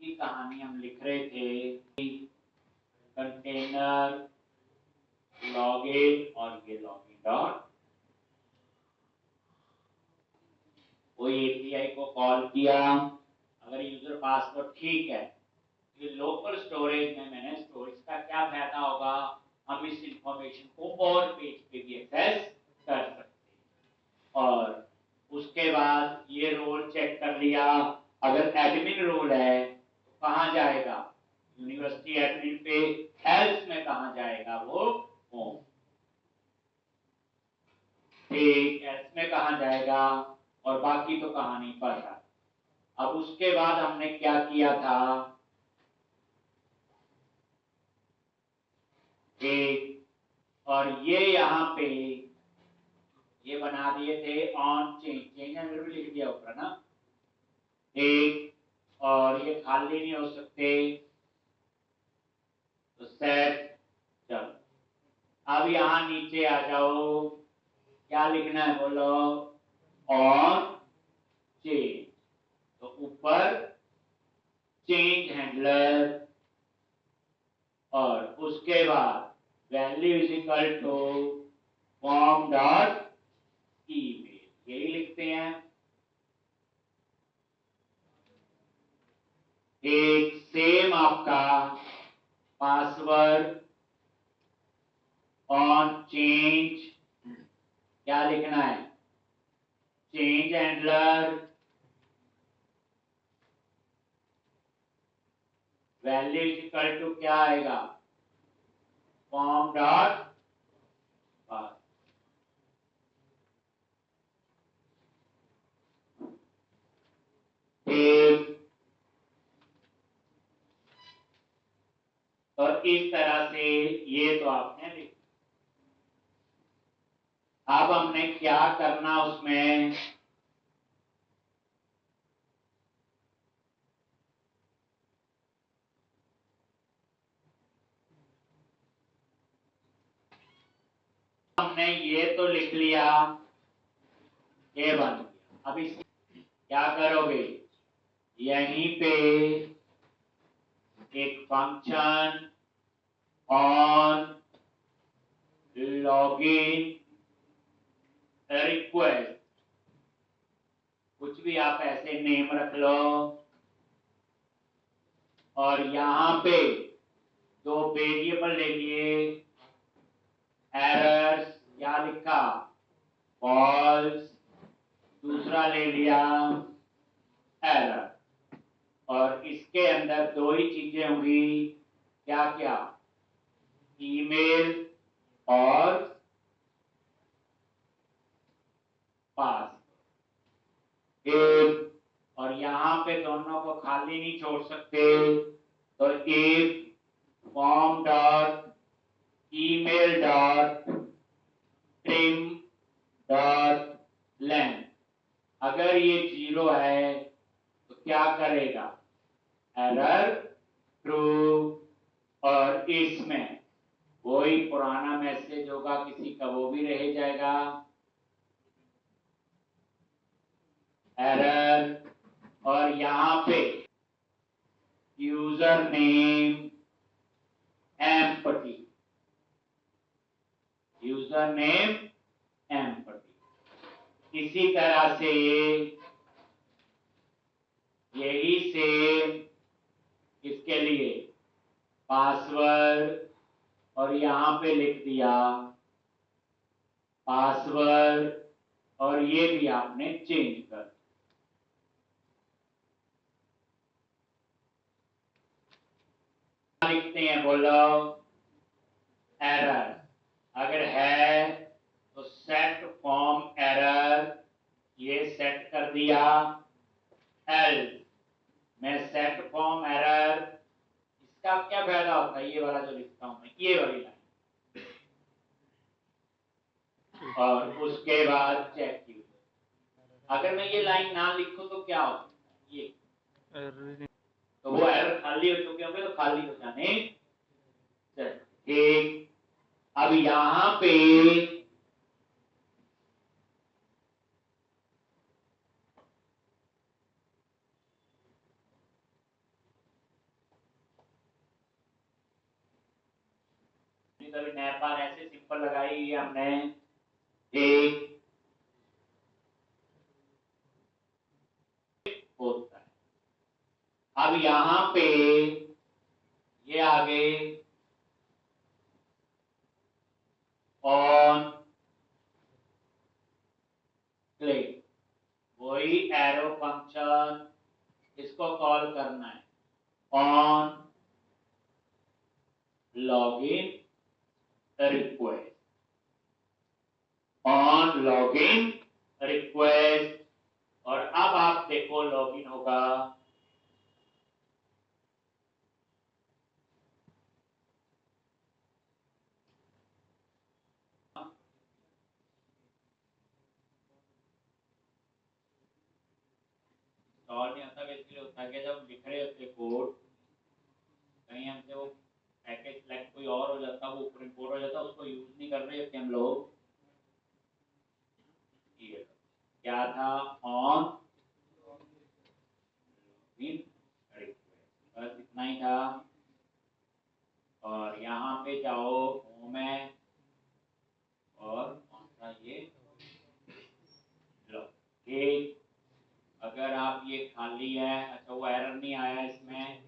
की कहानी हम लिख रहे थे, कंटेनर लॉगिन और ये लॉगिन डॉट, कोई एपीआई को कॉल किया, अगर यूजर पासवर्ड ठीक है, ये लोकल स्टोरेज में मैंने स्टोरेज का क्या फायदा होगा, हम इस इंफॉर्मेशन को और पेज पे भी एक्सेस कर सकते हैं। और उसके बाद ये रोल चेक कर लिया, अगर एडमिन रोल है तो कहाँ जाएगा, यूनिवर्सिटी एडमिन पे, हेल्थ में कहाँ जाएगा, वो होम, ठीक, हेल्थ में कहाँ जाएगा, और बाकी तो कहानी पढ़ रहा। अब उसके बाद हमने क्या किया था, एक, और ये यहाँ पे ये बना दिए थे ऑन चेंज, चेंज है भी लिख दिया ऊपर ना, एक, और ये खाली नहीं हो सकते तो सेट। चलो अब यहाँ नीचे आ जाओ, क्या लिखना है बोलो, ऑन चेंज, तो ऊपर चेंज हैंडलर, और उसके बाद value is equal to form dot email, यही लिखते हैं। एक सेम आपका पासवर्ड ऑन चेंज, क्या लिखना है, change handler, value is equal to क्या आएगा, फॉर्म डॉट पास। एक, तो इस तरह से ये तो आपने लिखा। अब हमने क्या करना उसमें, हमने ये तो लिख लिया, ये बन गया। अब इस क्या करोगे, यहीं पे एक फंक्शन ऑन लॉगिन रिक्वेस्ट, कुछ भी आप ऐसे नेम रख लो, और यहां पे दो वेरिएबल ले लिए, एरर्स क्या लिखा, फॉल्स, दूसरा ले लिया एरर, और इसके अंदर दो ही चीजें होंगी, क्या क्या, ईमेल और पास, एक, और यहां पे दोनों को खाली नहीं छोड़ सकते, तो एक form dot email dot trim dot length, अगर ये 0 है तो क्या करेगा, एरर ट्रू, और इसमें वही पुराना मैसेज होगा किसी का, वो भी रह जाएगा, एरर, और यहां पे user name empty, user name empty. इसी तरह से यही सेम इसके लिए पासवर्ड, और यहां पे लिख दिया पासवर्ड, और ये भी आपने चेंज कर, लिखते हैं बोलो, एरर, अगर है तो सेट फॉर्म एरर, ये सेट कर दिया, एल्स मैं सेट फॉर्म एरर, इसका क्या फायदा होता है, ये वाला जो लिखता हूं मैं, ये वाली लाइन, और उसके बाद चेक की, अगर मैं ये लाइन ना लिखूं तो क्या होगा, ये तो वो एरर खाली हो चुके होंगे, तो खाली हो जाने। एक, अब यहां पे कभी कभी नैप बार ऐसे सिंपल लगाई है हमने, एक होता है। अब यहां पे ये आगे ऑन क्लिक, वही एरो फंक्शन, इसको कॉल करना है on login request, on login request. और अब आप देखो लॉगिन होगा, और नहीं होता, इसलिए होता है कि जब लिख रहे होते कोड, कहीं हमसे वो पैकेज सेलेक्ट कोई और हो जाता, वो ऊपर इंपोर्ट हो जाता, उसको यूज नहीं कर रहे होते हम लोग। ये क्या था, ऑन बस इतना ही था। और यहाँ पे जाओ होम है, और कौन सा ये लो, एक अगर आप ये खाली है, अच्छा वो एरर नहीं आया इसमें,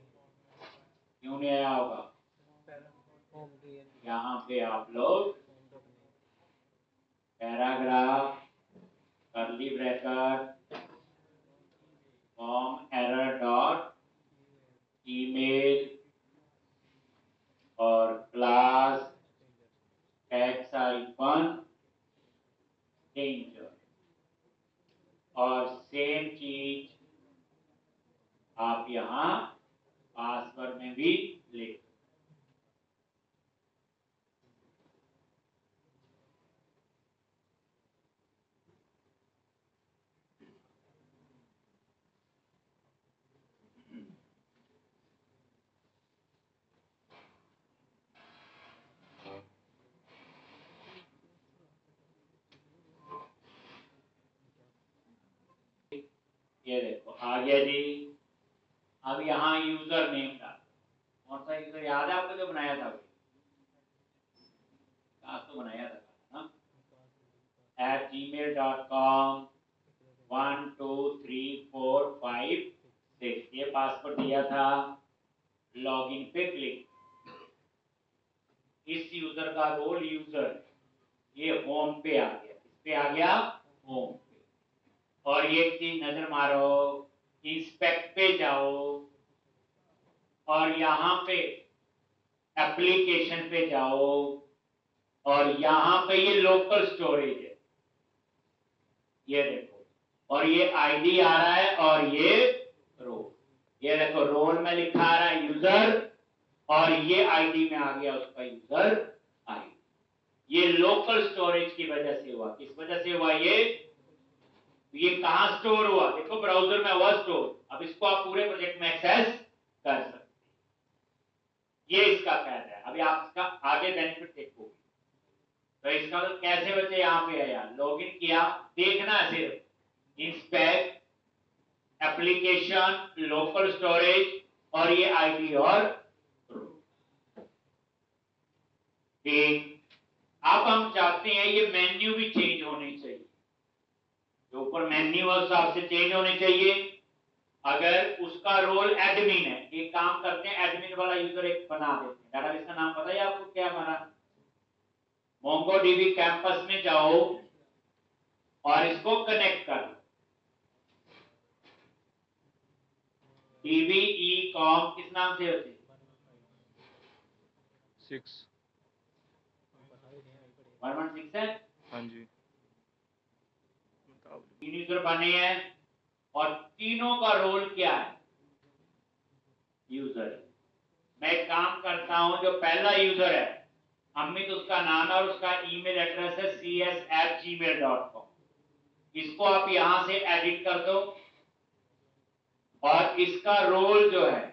क्यों नहीं आया होगा, यहाँ पे आप लोग paragraph curly bracket form error dot email और क्लास टैक्स आइकन चेंजर, और सेम चीज आप यहाँ पासवर्ड में भी ले। ये देखो आ गया जी। अब यहाँ यूजर नेम डाल, कौन सा यूजर याद है आपको जो बनाया था, आज तो बनाया था ना, @gmail.com 1 2 3 4 5 6, ये पासवर्ड दिया था। लॉगिन पे क्लिक, इस यूजर का रोल यूजर ये होम पे आ गया, इस पे आ गया होम पे। और ये चीज नजर मारो, इंस्पेक्ट पे जाओ, और यहाँ पे एप्लीकेशन पे जाओ, और यहाँ पे ये लोकल स्टोरेज है, ये देखो, और ये आईडी आ रहा है, और ये रोल, ये देखो रोल में लिखा आ रहा है यूजर, और ये आईडी में आ गया उसका यूजर आईडी। ये लोकल स्टोरेज की वजह से हुआ, किस वजह से हुआ, ये कहां स्टोर हुआ, देखो ब्राउजर में हुआ स्टोर। अब इसको आप पूरे प्रोजेक्ट में एक्सेस कर सकते, ये इसका फायदा है। अभी आप इसका आगे बेनिफिट देखोगे, तो इसका तो कैसे बचे, यहाँ पे है यार, लॉगिन किया, देखना है सिर्फ इंस्पेक्ट एप्लीकेशन लोकल स्टोरेज और ये आईडी और ठीक। अब हम चाहते हैं ये मेन्यू भी चेंज होनी चाहिए, जो ऊपर मेन्यू है उस हिसाब से चेंज होनी चाहिए। अगर उसका रोल एडमिन है, एक काम करते हैं, एडमिन वाला यूजर एक बना देते हैं। डाटाबेस का नाम पता है आपको क्या हमारा, मोंगोडीबी कैंपस में जाओ और इसको कनेक्ट कर लो, डीबीई कॉम किस नाम से होते, 116 है, हाँ जी, तीन यूजर बने हैं, और तीनों का रोल क्या है, यूजर। मैं एक काम करता हूं, जो पहला यूजर है अमित, उसका नाम है और उसका ईमेल एड्रेस है cs@gmail.com, इसको आप यहां से एडिट कर दो, और इसका रोल जो है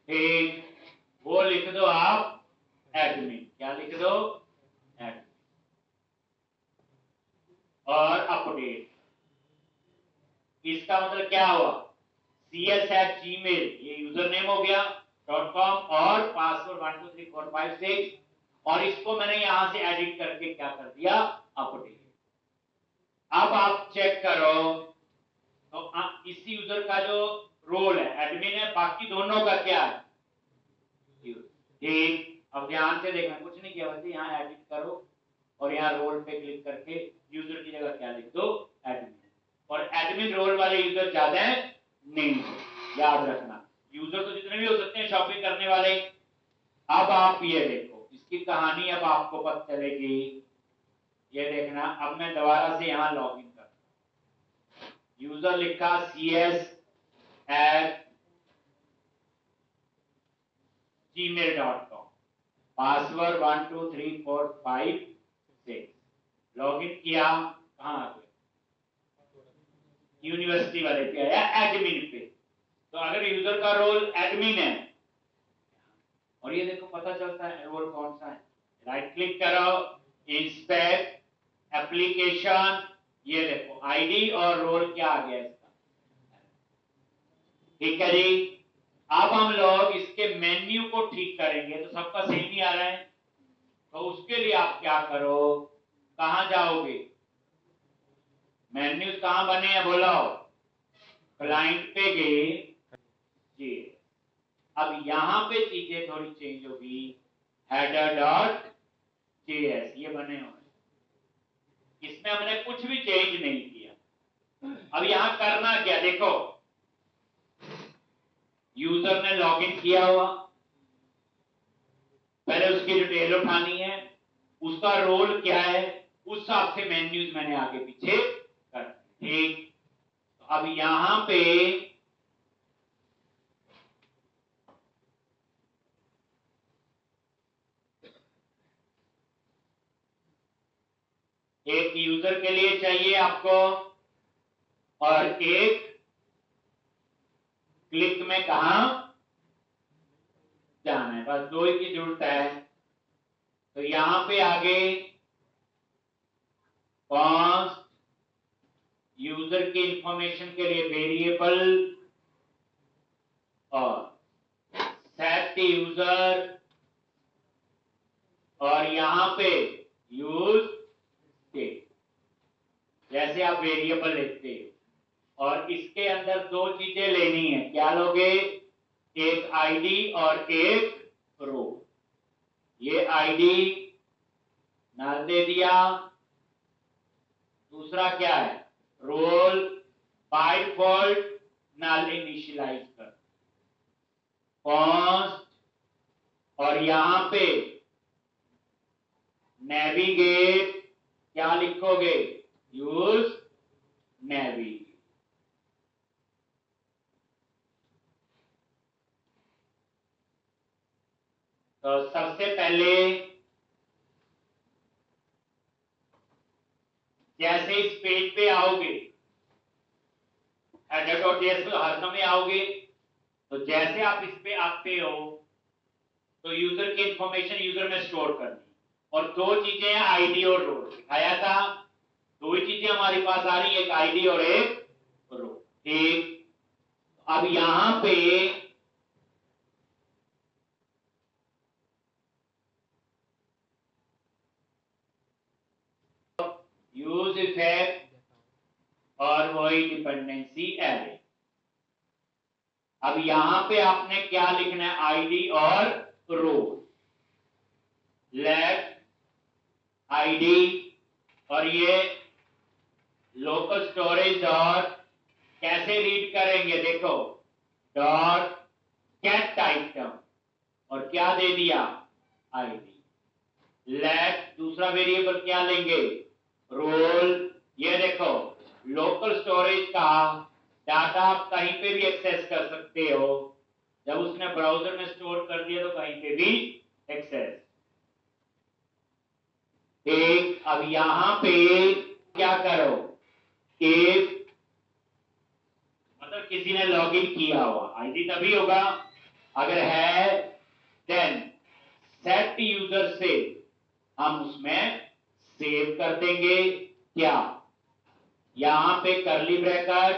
ठीक, वो लिख दो आप एडमिन, क्या लिख दो, एडमिन, और अपडेट। इसका मतलब क्या हुआ, cs@gmail ये यूजर नेम हो गया .com और पासवर्ड 123456 और इसको मैंने यहां से एडिट करके क्या कर दिया अपडेट। अब आप चेक करो तो इस यूजर का जो रोल है एडमिन है, बाकी दोनों का क्या है ठीक। अब ध्यान से देखना, कुछ नहीं किया बच्चे, यहाँ एडिट करो और यहाँ रोल पे क्लिक करके यूजर की जगह क्या लिख दो एडमिन, और एडमिन रोल वाले यूजर ज्यादा है नहीं है, याद रखना। यूजर तो जितने भी हो सकते हैं शॉपिंग करने वाले। अब आप ये देखो इसकी कहानी अब आपको पता चलेगी। ये देखना, अब मैं दोबारा से यहाँ लॉग इन कर, यूजर लिखा cs@gmail.com, पासवर्ड 123456, लॉग इन किया, कहाँ आ गए यूनिवर्सिटी वाले पे आया एडमिन पे। तो अगर यूजर का रोल एडमिन है और ये देखो पता चलता है रोल कौन सा है, राइट क्लिक करो, इंस्पेक्ट एप्लीकेशन, ये देखो आईडी और रोल क्या आ गया इसका, ठीक है जी। अब हम लोग इसके मेन्यू को ठीक करेंगे, तो सबका सेम ही आ रहा है, तो उसके लिए आप क्या करो, कहां जाओगे, मेन्यूज कहां बने हैं बोलाओ, क्लाइंट पे गए जी। अब यहां पे चीजें थोड़ी चेंज होगी, header.js ये बने हुए, इसमें हमने कुछ भी चेंज नहीं किया। अब यहां करना क्या देखो, यूजर ने लॉगिन किया हुआ, पहले उसकी डिटेल उठानी है, उसका रोल क्या है, उस हिसाब से मेन्यूज मैंने आगे पीछे कर, ठीक। तो अब यहां पे एक यूजर के लिए चाहिए आपको और एक क्लिक में कहा जाना है, बस दो ही की जरूरत है। तो यहां पे आगे कॉन्स्ट यूजर के इंफॉर्मेशन के लिए वेरिएबल और सेट यूजर, और यहां पे यूज स्टेट, जैसे आप वेरिएबल लिखते हो, और इसके अंदर दो चीजें लेनी है, क्या लोगे, एक आईडी और एक रो। ये आईडी नल दे दिया, दूसरा क्या है role, by default null initialise कर, कॉन्स्ट, और यहां पे नेविगेट क्या लिखोगे, यूज नेविगेट। तो सबसे पहले जैसे इस पेज पे आओगे, header.js में हर समय आओगे, तो जैसे आप इस पे आते हो तो यूजर की इंफॉर्मेशन यूजर में स्टोर करनी, और दो चीजें हैं आईडी और रोल, दिखाया था, दो ही चीजें हमारे पास आ रही है, एक आईडी और एक रो, ठीक। अब यहां पे यूज इफेक्ट और वही डिपेंडेंसी एरे। अब यहां पे आपने क्या लिखना है, आईडी और रोल, लेट आईडी, और ये लोकल स्टोरेज और कैसे रीड करेंगे देखो, डॉट गेट आइटम, और क्या दे दिया आईडी, लेट दूसरा वेरिएबल क्या लेंगे रोल। ये देखो लोकल स्टोरेज का डाटा आप कहीं पे भी एक्सेस कर सकते हो, जब उसने ब्राउजर में स्टोर कर दिया तो कहीं पे भी एक्सेस, ठीक। अब यहां पे क्या करो, इफ मतलब किसी ने लॉगिन किया हुआ, आईडी तभी होगा अगर है, देन सेट यूजर से हम उसमें सेव कर देंगे, क्या यहां पे करली ब्रैकेट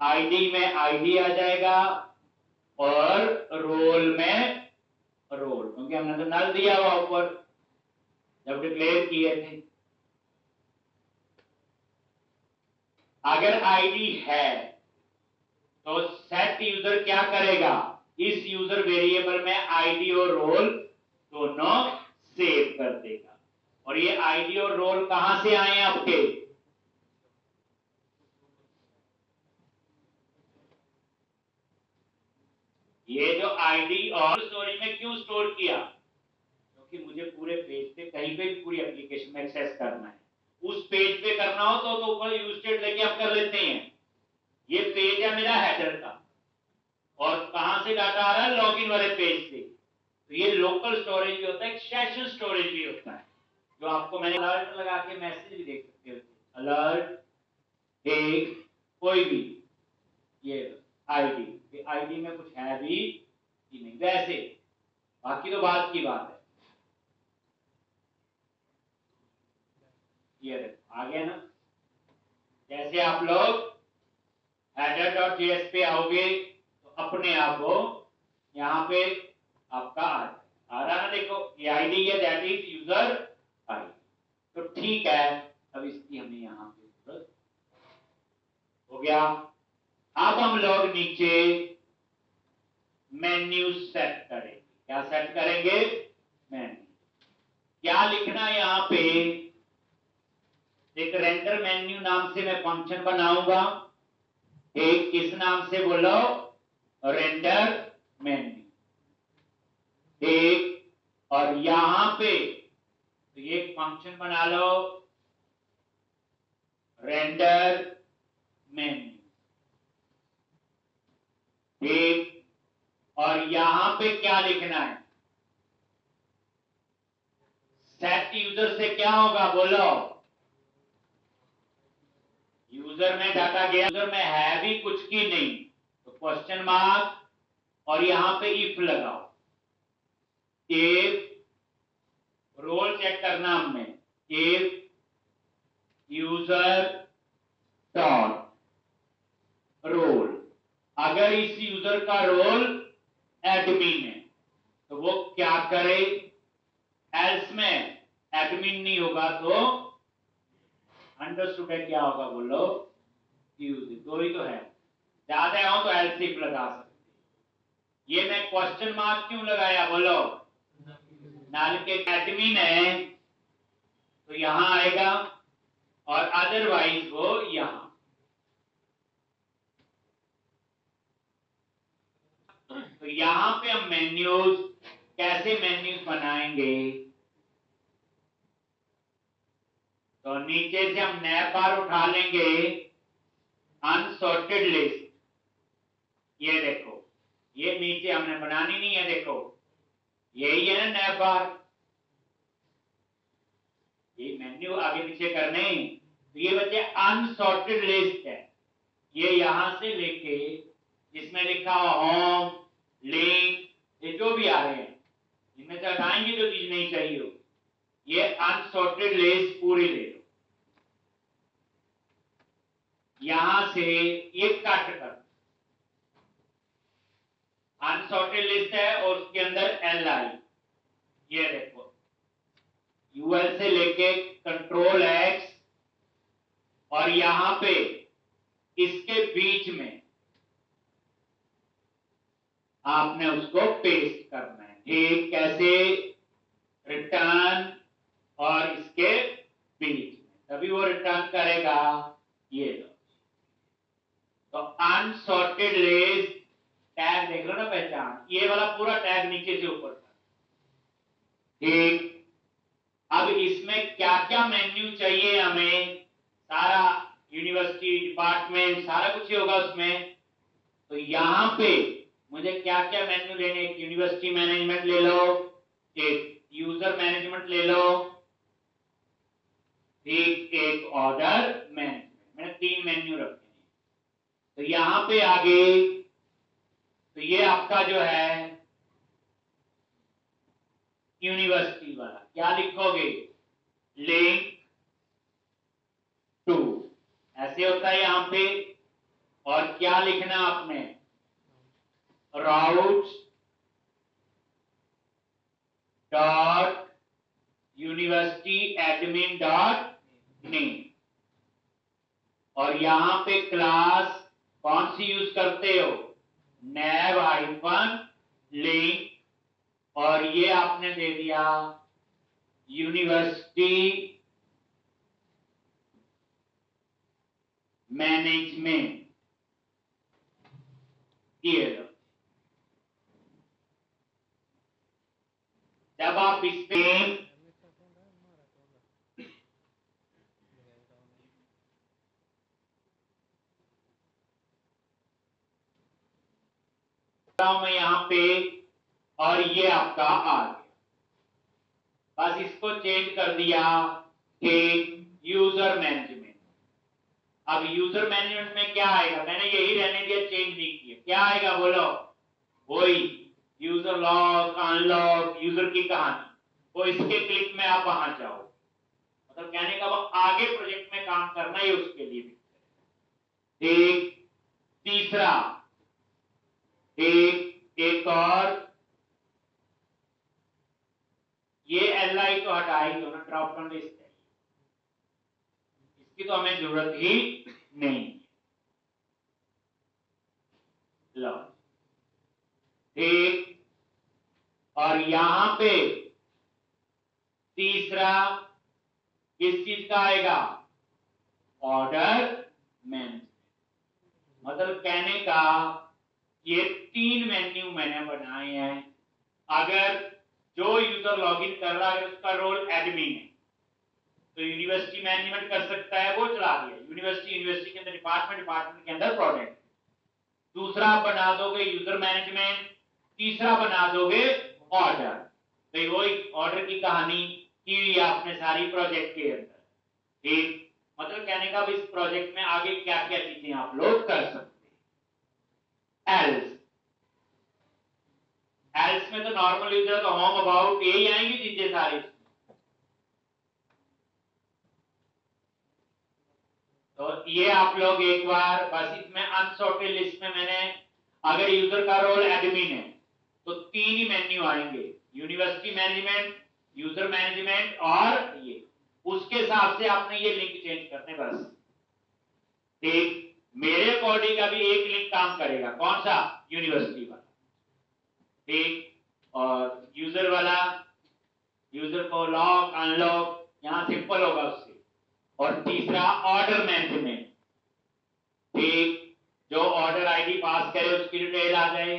आईडी में आईडी आ जाएगा और रोल में रोल, क्योंकि हमने तो नल दिया हुआ ऊपर जब डिक्लेयर किए थे। अगर आईडी है तो सेट यूजर क्या करेगा, इस यूजर वेरिएबल में आईडी और रोल दोनों सेव कर देगा। और ये आईडी और रोल कहां से आए हैं आपके, ये जो आईडी और स्टोरी में क्यों स्टोर किया, क्योंकि मुझे पूरे पेज पे कहीं पे भी पूरी एप्लीकेशन में एक्सेस करना है, उस पेज पे करना हो तो ऊपर यूज स्टेट लेके आप कर लेते हैं। ये पेज है मेरा हेडर का, और कहां से डाटा आ रहा है, लॉगिन वाले पेज से। तो ये लोकल स्टोरेज भी होता है, एक सेशन स्टोरेज भी होता है, जो आपको मैंने अलर्ट लगा के मैसेज भी देख सकते हो, अलर्ट एक कोई भी, ये आईडी, आईडी में कुछ है भी कि नहीं, वैसे बाकी तो बात की बात है। ये आ गया ना, जैसे आप लोग header.js पे आओगे तो अपने आप को यहाँ पे आपका आ रहा ना, देखो ये आईडी है, दैट इज यूजर आईडी। तो ठीक है, अब इसकी हमें यहाँ पे जरूरत हो गया। अब हम लोग नीचे मेन्यू सेट करेंगे। क्या सेट करेंगे, मेन्यू। क्या लिखना है यहाँ पे, एक रेंडर मेन्यू नाम से मैं फंक्शन बनाऊंगा, एक किस नाम से बोलो, रेंडर मेन्यू, एक, और यहां पे तो ये फंक्शन बना लो रेंडर मेन्यू, एक, और यहां पे क्या लिखना है, सेट यूजर से क्या होगा बोलो, यूजर में डाटा गया, यूजर में है भी कुछ की नहीं, तो क्वेश्चन मार्क और यहां पे इफ लगाओ, इफ रोल चेक करना हमने, इफ यूजर डॉट रोल, अगर इस यूजर का रोल एडमिन है तो वो क्या करे, एल्स में एडमिन नहीं होगा तो अंडरस्टूड क्या होगा बोलो, यूजर, दो ही तो है, ज्यादा हो तो एल्स इफ लगा सकते। ये मैं क्वेश्चन मार्क क्यों लगाया बोलो, नाल के एडमिन है तो यहां आएगा और अदरवाइज वो यहां। तो यहां पे हम मेन्यूज, कैसे मेन्यूज बनाएंगे, तो नीचे से हम नैप बार उठा लेंगे, अनसॉर्टेड लिस्ट, ये देखो, ये नीचे हमने बनानी नहीं है, देखो यही है ना नैप बार, ये मेन्यू आगे पीछे करने, तो ये बच्चे अनसॉर्टेड लिस्ट है, ये यहां से लेके जिसमें लिखा हुआ होम, लिंक, ये जो भी आ रहे हैं इनमें से हटाएंगे जो चीज नहीं चाहिए हो, ये अनसॉर्टेड लिस्ट पूरी ले लो, यहां से ये कट कर, अनसॉर्टेड लिस्ट है और उसके अंदर li, ये देखो यूएल से लेके कंट्रोल एक्स, और यहां पे इसके बीच में आपने उसको पेस्ट करना है, ठीक, कैसे, रिटर्न और इसके बीच में, तभी वो रिटर्न करेगा, ये लो। तो अनसॉर्टेड लिस्ट टैग देख लो ना, पहचान, ये वाला पूरा टैग नीचे से ऊपर तक, ठीक। अब इसमें क्या क्या मेन्यू चाहिए हमें, सारा यूनिवर्सिटी डिपार्टमेंट सारा कुछ ही होगा उसमें, तो यहां पे मुझे क्या क्या मेन्यू लेने, एक यूनिवर्सिटी मैनेजमेंट ले लो, एक यूजर मैनेजमेंट ले लो, एक ऑर्डर मैनेजमेंट, मैंने 3 मेन्यू रखे हैं। तो यहां पे आगे तो ये आपका जो है यूनिवर्सिटी वाला, क्या लिखोगे, लिंक टू, ऐसे होता है यहां पे, और क्या लिखना आपने, राउट dot university admin dot name, और यहां पे क्लास कौन सी यूज करते हो, nav हाइफन लिंक, और ये आपने दे दिया यूनिवर्सिटी मैनेजमेंट, ये लो। जब आप इस पे मैं यहां पे, और ये आपका आ गया, बस इसको चेंज कर दिया कि यूजर मैनेजमेंट। अब यूजर मैनेजमेंट में क्या आएगा, मैंने यही रहने दिया, चेंज नहीं किया, क्या आएगा बोलो, वही यूजर लॉग अनलॉग यूजर की कहानी, वो इसके क्लिक में आप वहां जाओ, मतलब कहने का वो आगे प्रोजेक्ट में काम करना है उसके लिए भी। एक तीसरा, एक और, ये एल तो हटा ही दो ना, ड्रॉप डाउन लिस्ट है, इसकी तो हमें जरूरत ही नहीं। लो ठीक, और यहां पे तीसरा किस चीज का आएगा, ऑर्डर मैनेजमेंट, मतलब कहने का ये 3 मेन्यू मैंने बनाए हैं। अगर जो यूजर लॉगिन कर रहा है उसका रोल एडमिन है तो यूनिवर्सिटी मैनेजमेंट कर सकता है, वो चला दिया, यूनिवर्सिटी के अंदर डिपार्टमेंट के अंदर प्रोजेक्ट। दूसरा आप बना दोगे यूजर मैनेजमेंट, तीसरा बना दोगे ऑर्डर, तो वही ऑर्डर की कहानी की हुई आपने सारी प्रोजेक्ट के अंदर। ठीक, मतलब कहने का इस प्रोजेक्ट में आगे क्या क्या चीजें आप लोग कर सकते हैं। एल्स में तो नॉर्मल यूजर तो होम अबाउट यही आएंगी चीजें सारी, तो ये आप लोग एक बार बस इसमें अनसॉर्टेड लिस्ट में मैंने, अगर यूजर का रोल एडमिन है तो 3 ही मेन्यू आएंगे, यूनिवर्सिटी मैनेजमेंट, यूजर मैनेजमेंट और ये, उसके हिसाब से आपने ये लिंक चेंज करने बस। ठीक, मेरे अकॉर्डिंग अभी एक लिंक काम करेगा, कौन सा, यूनिवर्सिटी वाला। ठीक, और यूजर वाला, यूजर को लॉक अनलॉक यहां सिंपल होगा उससे, और तीसरा ऑर्डर मैनेजमेंट। ठीक, जो ऑर्डर आईडी पास करे उसकी डिटेल आ जाए,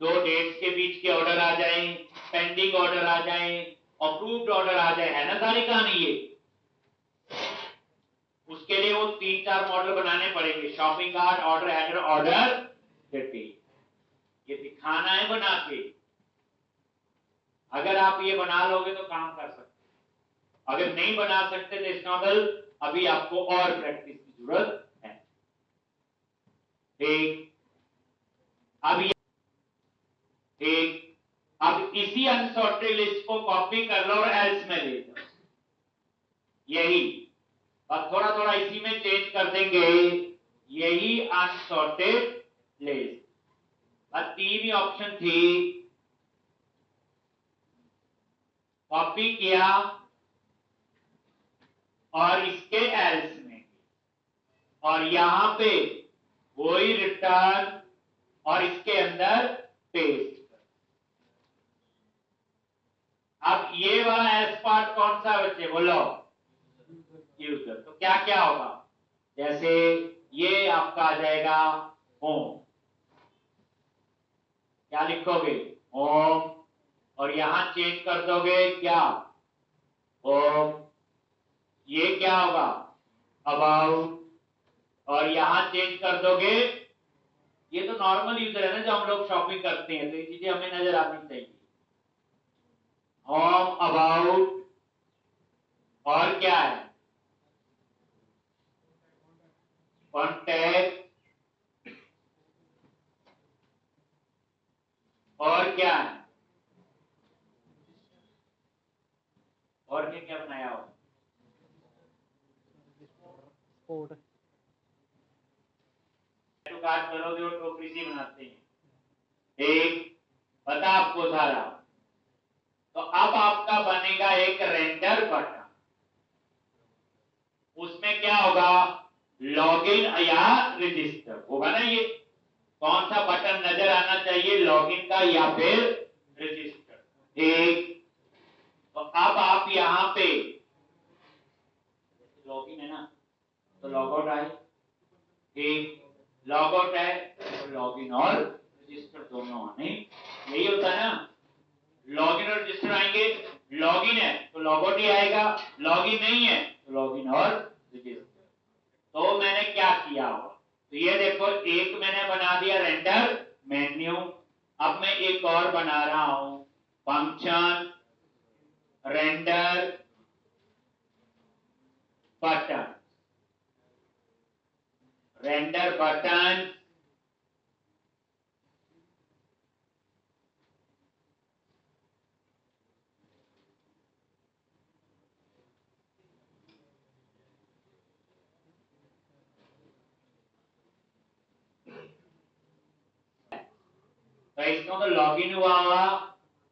2 डेट्स के बीच के ऑर्डर आ जाए, पेंडिंग ऑर्डर आ जाए, अप्रूव्ड ऑर्डर आ जाए, है ना सारी कहानी ये। उसके लिए वो 3-4 मॉडल बनाने पड़ेंगे, shopping cart, order header, order detail, ये दिखाना है बना के। अगर आप ये बना लोगे तो काम कर सकते, अगर नहीं बना सकते तो इस नॉवल अभी आपको और प्रैक्टिस की जरूरत है। ठीक, ठीक, अब इसी अनसॉर्टेड लिस्ट को कॉपी कर लो और एल्स में ले जाओ, यही, और थोड़ा थोड़ा इसी में चेंज कर देंगे, यही अनसॉर्टेड लिस्ट। अब 3 ही ऑप्शन थी, कॉपी किया और इसके एल्स में, और यहां पे वही रिटर्न और इसके अंदर पेस्ट। अब ये वाला एस पार्ट कौन सा बच्चे बोलो, यूजर, तो क्या क्या होगा, जैसे ये आपका आ जाएगा होम, क्या लिखोगे, होम, और यहां चेंज कर दोगे क्या, होम, ये क्या होगा, अबाउट, और यहां चेंज कर दोगे, ये तो नॉर्मल यूजर है ना जो हम लोग शॉपिंग करते हैं, तो ये चीजें हमें नजर आनी चाहिए, होम अबाउट, और क्या है, कॉन्टैक्ट, और क्या है, और क्या क्या बनाया हो, कार्ड करोगे वो टोकरी सी बनाते हैं, एक पता आपको सारा। तो अब आपका बनेगा एक रेंडर बटन, उसमें क्या होगा, लॉगिन या रजिस्टर होगा ना। ये कौन सा बटन नजर आना चाहिए, लॉगिन का या फिर रजिस्टर, एक। तो अब आप यहां पे लॉगिन है ना, तो लॉग आउट आए, एक लॉग आउट है तो लॉगिन और रजिस्टर दोनों आने, यही होता है ना। लॉगिन और रजिस्टर आएंगे, लॉगिन है तो लॉग आउट ही आएगा, लॉगिन नहीं है तो लॉगिन और रजिस्टर। तो मैंने क्या किया हुआ, तो ये देखो, एक मैंने बना दिया रेंडर मेन्यू। अब मैं एक और बना रहा हूं, function render button, render button तो इसका तो लॉगिन हुआ हुआ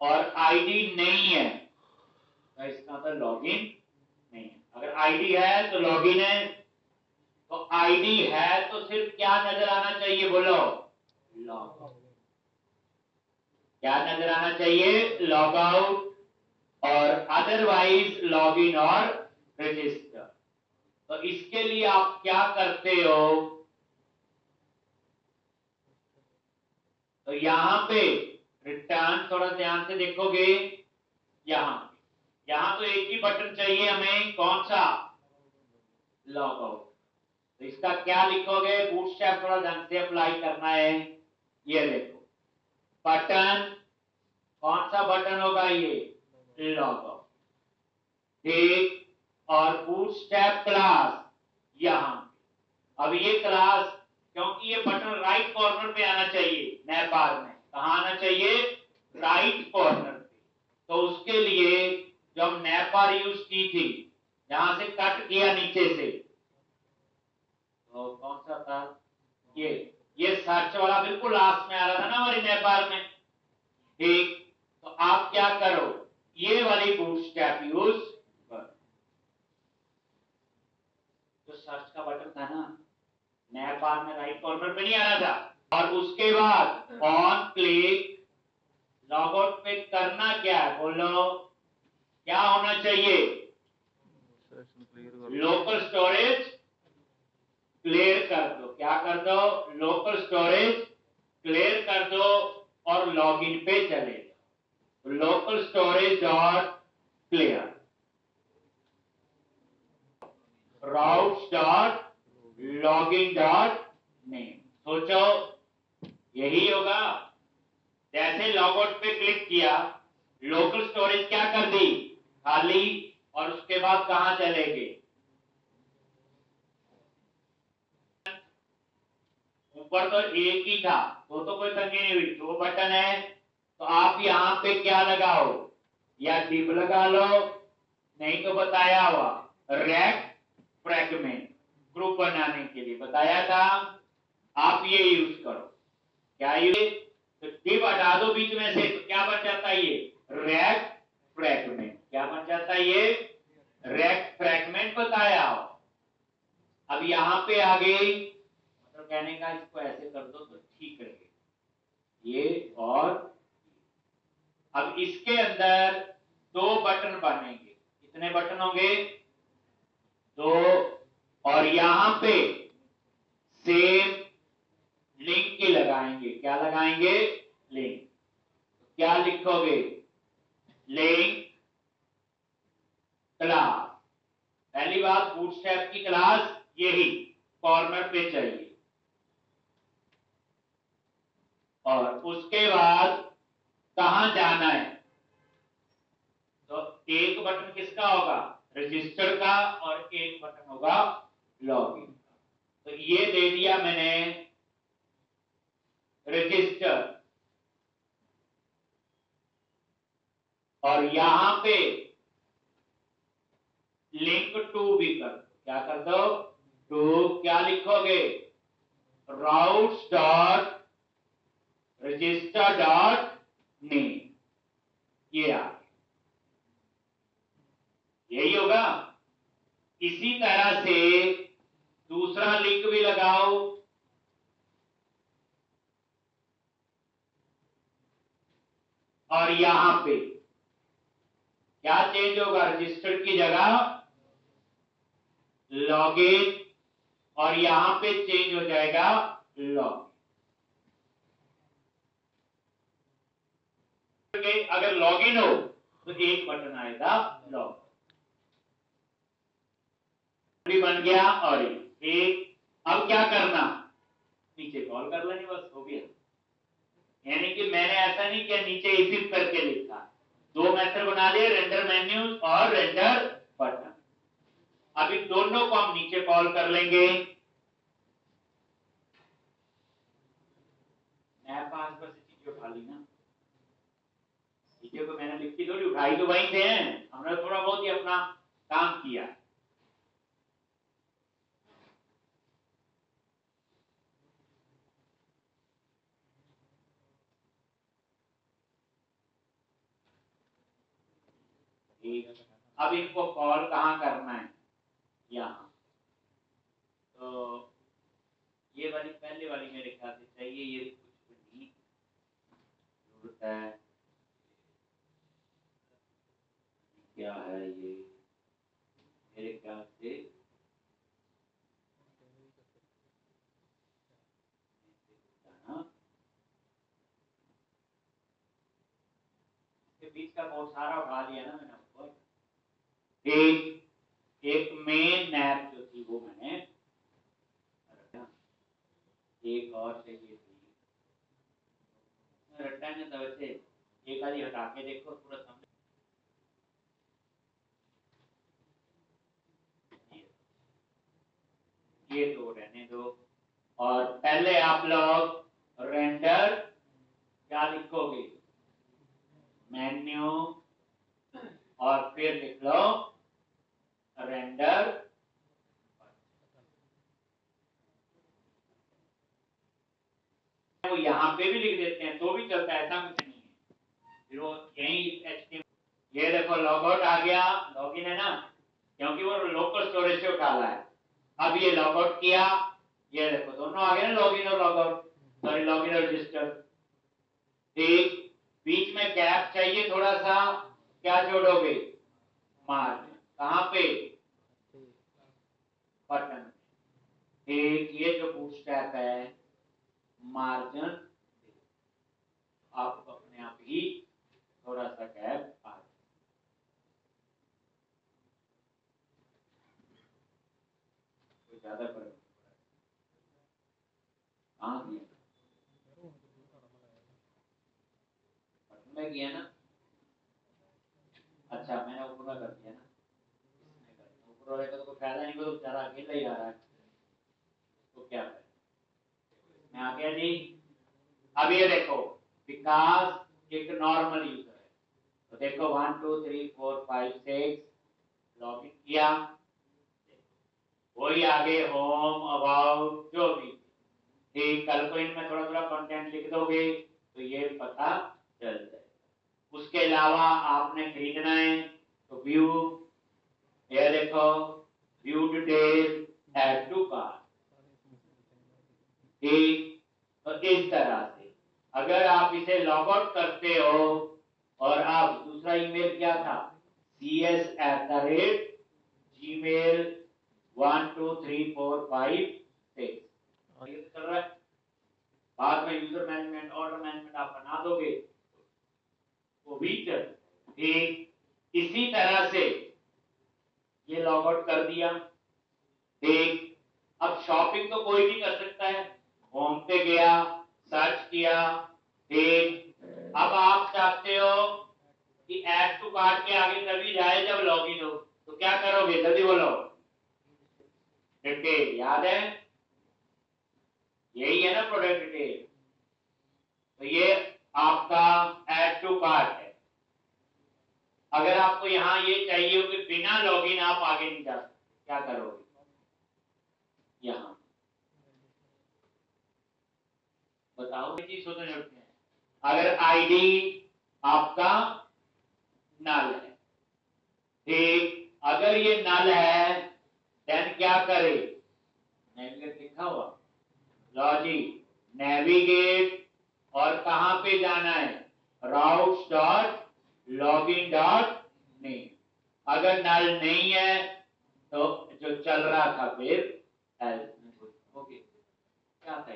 और आईडी नहीं है, तो इसका तो लॉगिन नहीं है। अगर आईडी है तो लॉगिन है, तो आईडी है तो सिर्फ क्या नजर आना चाहिए, बोलो, लॉग आउट। क्या नजर आना चाहिए, लॉग आउट, और अदरवाइज लॉगिन और रजिस्टर। तो इसके लिए आप क्या करते हो, तो यहां पे रिटर्न, थोड़ा ध्यान से देखोगे, यहां यहां तो एक ही बटन चाहिए हमें, कौन सा, लॉग आउट। तो इसका क्या लिखोगे, बूटस्ट्रैप थोड़ा ढंग से अप्लाई करना है। ये देखो बटन, कौन सा बटन होगा, ये लॉग आउट, ठीक। और बूटस्ट्रैप क्लास यहां, अब ये क्लास, क्योंकि ये बटन राइट कॉर्नर पे आना चाहिए, नैप बार में कहां आना चाहिए, राइट कॉर्नर पे। तो उसके लिए जो हम नैप बार यूज की थी, यहां से कट किया नीचे से, तो कौन सा था, ये सर्च वाला बिल्कुल लास्ट में आ रहा था ना हमारी नैप बार में, ठीक। तो आप क्या करो, ये वाली बूटस्ट्रैप यूज करो। जो सर्च का बटन था ना, नैप बार में राइट कॉर्नर पे नहीं आ रहा था, और उसके बाद ऑन क्लिक लॉग आउट पे करना क्या है, बोलो, क्या होना चाहिए, लोकल स्टोरेज क्लियर कर दो, क्या कर दो, लोकल स्टोरेज क्लियर कर दो, और लॉगिन पे चले जाओ, local storage dot clear, routes dot login dot name. सोचो यही होगा, जैसे लॉग आउट पे क्लिक किया, लोकल स्टोरेज क्या कर दी, खाली, और उसके बाद कहां चले गए, ऊपर तो एक ही था, तो कोई तंगी नहीं हुई, दो बटन है, तो आप यहां पे क्या लगाओ, या डिव लगा लो, नहीं तो बताया हुआ रैक फ्रैगमेंट, ग्रुप बनाने के लिए बताया था, आप ये यूज करो। क्या ये, तो डिव हटा दो बीच में से, तो क्या बन जाता है, ये रैक फ्रैगमेंट, क्या बन जाता है, ये रैक फ्रैगमेंट बताया हो। अब यहां पे आ गई, मतलब कहने का इसको ऐसे कर दो तो ठीक रहेगा, ये, और अब इसके अंदर दो बटन बनेंगे, कितने बटन होंगे, दो, और यहां पे सेम लिंक के लगाएंगे, क्या लगाएंगे, लिंक। क्या लिखोगे, लिंक क्लास, पहली बात बूटस्ट्रैप की क्लास यही कॉर्नर पे चाहिए, और उसके बाद कहां जाना है, तो एक बटन किसका होगा, रजिस्टर का, और एक बटन होगा लॉगिन का। तो ये दे दिया मैंने रजिस्टर, और यहां पे लिंक टू भी कर दो, क्या कर दो, टू, क्या लिखोगे, routes dot register dot name, ये आ यही होगा। इसी तरह से दूसरा लिंक भी लगाओ, और यहां पे क्या चेंज होगा, रजिस्टर्ड की जगह लॉगिन, और यहां पे चेंज हो जाएगा लॉगिन। अगर लॉगिन हो तो एक बटन आएगा लॉग भी बन गया। और एक अब क्या करना, नीचे कॉल कर लेनी, बस हो गया। यानी कि मैंने ऐसा नहीं किया नीचे इफ करके लिखा, दो मेथड बना लिए, रेंडर मेन्यू और रेंडर बटन। अभी दोनों को हम नीचे कॉल कर लेंगे। मैं पास पर से चीजें उठा ली ना, चीजें को मैंने लिखी थोड़ी उठाई, तो वहीं से हैं, हमने थोड़ा बहुत ही अपना काम किया। अब इनको कॉल कहां करना है, यहां। तो ये वाली पहले वाली मेरे ख्याल से चाहिए, ये कुछ नहीं जरूरत है। क्या है ये, मेरे ख्याल से बीच का बहुत सारा उठा लिया ना मैंने ऊपर। एक मेन नैप जो थी वो मैंने, एक और चाहिए थी, रट्टा ने तो वैसे एक आधी हटा के देखो, पूरा समझ। ये तो रहने दो, और पहले आप लोग रेंडर क्या लिखोगे, मेन्यू, और फिर लिख लो रेंडर। वो यहाँ पे भी लिख देते हैं तो भी चलता है, ऐसा कुछ नहीं है। फिर वो यही ये देखो लॉग आउट आ गया, लॉगिन है ना, क्योंकि वो लोकल स्टोरेज से उठा ला है। अब ये लॉग आउट किया, ये देखो दोनों आ गए ना, लॉगिन और लॉग आउट, सॉरी लॉगिन और रजिस्टर। ठीक, बीच में गैप चाहिए थोड़ा सा, क्या जोड़ोगे, मार्जिन, कहां पे, बटन। ठीक, ये जो बूटस्ट्रैप है, मार्जिन आप अपने आप ही थोड़ा सा गैप आ जाए, कोई ज्यादा फर्क नहीं पड़ा। बटन में किया ना, अच्छा मैंने ऊपर कर दिया ना, ऊपर वाले का तो कोई फायदा नहीं, तो बेचारा अकेला ही आ रहा है, तो क्या है, मैं आ गया जी। अब ये देखो, विकास एक नॉर्मल यूजर है, तो देखो 1 2 3 4 5 6 लॉगिन किया, वही आगे होम अबाउट जो भी। ठीक, कल को इनमें थोड़ा थोड़ा कंटेंट लिख दोगे तो ये पता चल जाए। उसके अलावा आपने खरीदना है तो व्यू, ये देखो view detail, add to cart. ठीक, तो इस तरह से अगर आप इसे लॉग आउट करते हो, और आप दूसरा ईमेल क्या था, cs@gmail123456 चल रहा है। बाद में यूजर मैनेजमेंट, ऑर्डर मैनेजमेंट आप बना दोगे वो भी चल। ठीक, इसी तरह से ये लॉग आउट कर दिया। ठीक, अब शॉपिंग तो कोई भी कर सकता है, होम पे गया, सर्च किया। ठीक, अब आप चाहते हो कि ऐड टू कार्ट के आगे तभी जाए जब लॉगिन हो, तो क्या करोगे, जल्दी बोलो। डिटेल याद है, यही है ना प्रोडक्ट डिटेल, तो ये आपका ऐड टू कार्ट है। अगर आपको यहां ये चाहिए हो कि बिना लॉगिन आप आगे नहीं जा सकते, क्या करोगे, यहां बताओ ये चीज सोचने लगते हैं। अगर आईडी आपका नल है, ठीक, अगर ये नल है देन क्या करे, नेविगेट लिखा हुआ, लॉजिक नेविगेट, और कहां पे जाना है, routes dot login dot name. अगर नल नहीं है तो जो चल रहा था फिर एल्स। ओके, क्या था